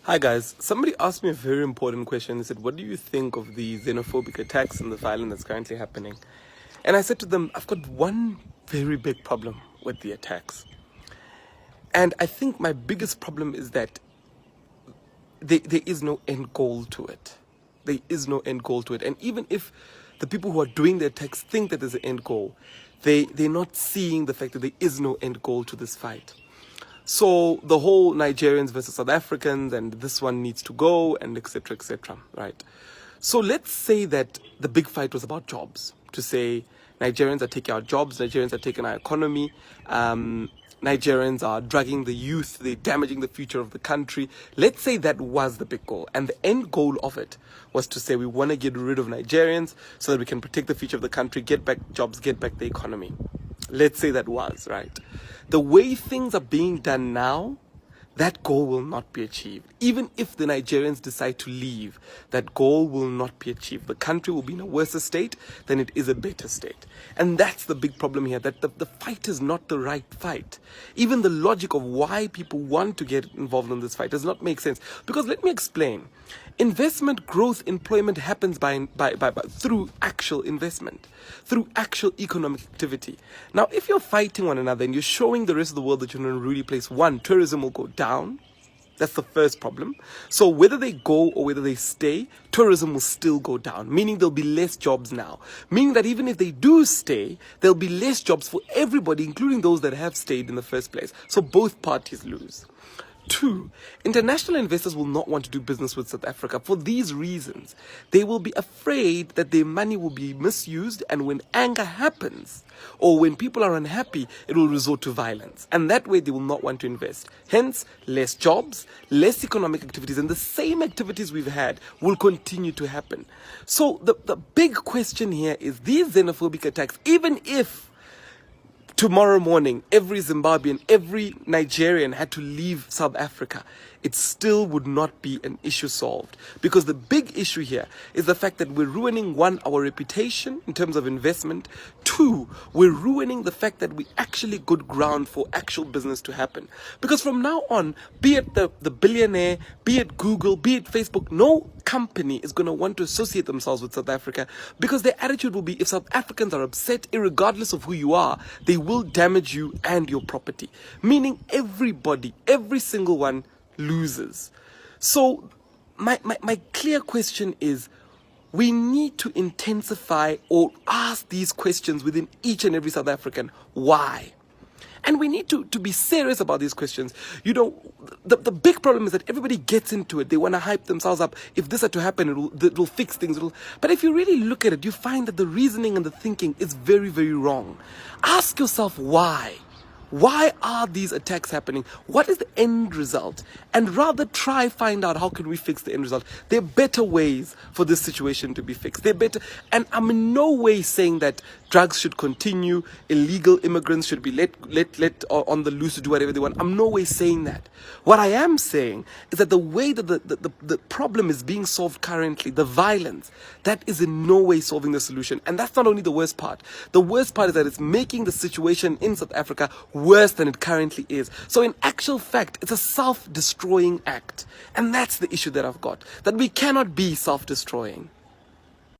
Hi guys, somebody asked me a very important question. They said, what do you think of the xenophobic attacks and the violence that's currently happening? And I said to them, I've got one very big problem with the attacks. And I think my biggest problem is that there is no end goal to it. There is no end goal to it. And even if the people who are doing the attacks think that there's an end goal, they're not seeing the fact that there is no end goal to this fight. So the whole Nigerians versus South Africans and this one needs to go and etc., right? So let's say that the big fight was about jobs, to say Nigerians are taking our jobs, Nigerians are taking our economy, Nigerians are dragging the youth, they're damaging the future of the country. Let's say that was the big goal. And the end goal of it was to say we want to get rid of Nigerians so that we can protect the future of the country, get back jobs, get back the economy. Let's say that was, right? The way things are being done now, that goal will not be achieved. Even if the Nigerians decide to leave, that goal will not be achieved. The country will be in a worse state than it is a better state. And that's the big problem here, that the fight is not the right fight. Even the logic of why people want to get involved in this fight does not make sense. Because let me explain. Investment, growth, employment happens through actual investment, through actual economic activity. Now, if you're fighting one another and you're showing the rest of the world that you're in a really place, one, tourism will go down. That's the first problem. So whether they go or whether they stay, tourism will still go down, meaning there'll be less jobs now. Meaning that even if they do stay, there'll be less jobs for everybody, including those that have stayed in the first place. So both parties lose. Two, international investors will not want to do business with South Africa for these reasons. They will be afraid that their money will be misused, and when anger happens or when people are unhappy, it will resort to violence. And that way they will not want to invest. Hence, less jobs, less economic activities, and the same activities we've had will continue to happen. So the big question here is these xenophobic attacks, even if tomorrow morning, every Zimbabwean, every Nigerian had to leave South Africa, it still would not be an issue solved. Because the big issue here is the fact that we're ruining, one, our reputation in terms of investment. Two, we're ruining the fact that we actually good ground for actual business to happen. Because from now on, be it the billionaire, be it Google, be it Facebook, no company is going to want to associate themselves with South Africa, because their attitude will be, if South Africans are upset, irregardless of who you are, they will damage you and your property. Meaning everybody, every single one loses. So my clear question is, we need to intensify or ask these questions within each and every South African. Why? And we need to be serious about these questions. You know, the big problem is that everybody gets into it. They want to hype themselves up. If this had to happen, it'll fix things. But if you really look at it, you find that the reasoning and the thinking is very, very wrong. Ask yourself why. Why are these attacks happening? What is the end result? And rather try find out how can we fix the end result. There are better ways for this situation to be fixed. They're better. And I'm in no way saying that drugs should continue, illegal immigrants should be let on the loose to do whatever they want. I'm no way saying that. What I am saying is that the way that the problem is being solved currently, the violence, that is in no way solving the solution. And that's not only the worst part. The worst part is that it's making the situation in South Africa worse than it currently is. So in actual fact, it's a self-destroying act. And that's the issue that I've got. That we cannot be self-destroying.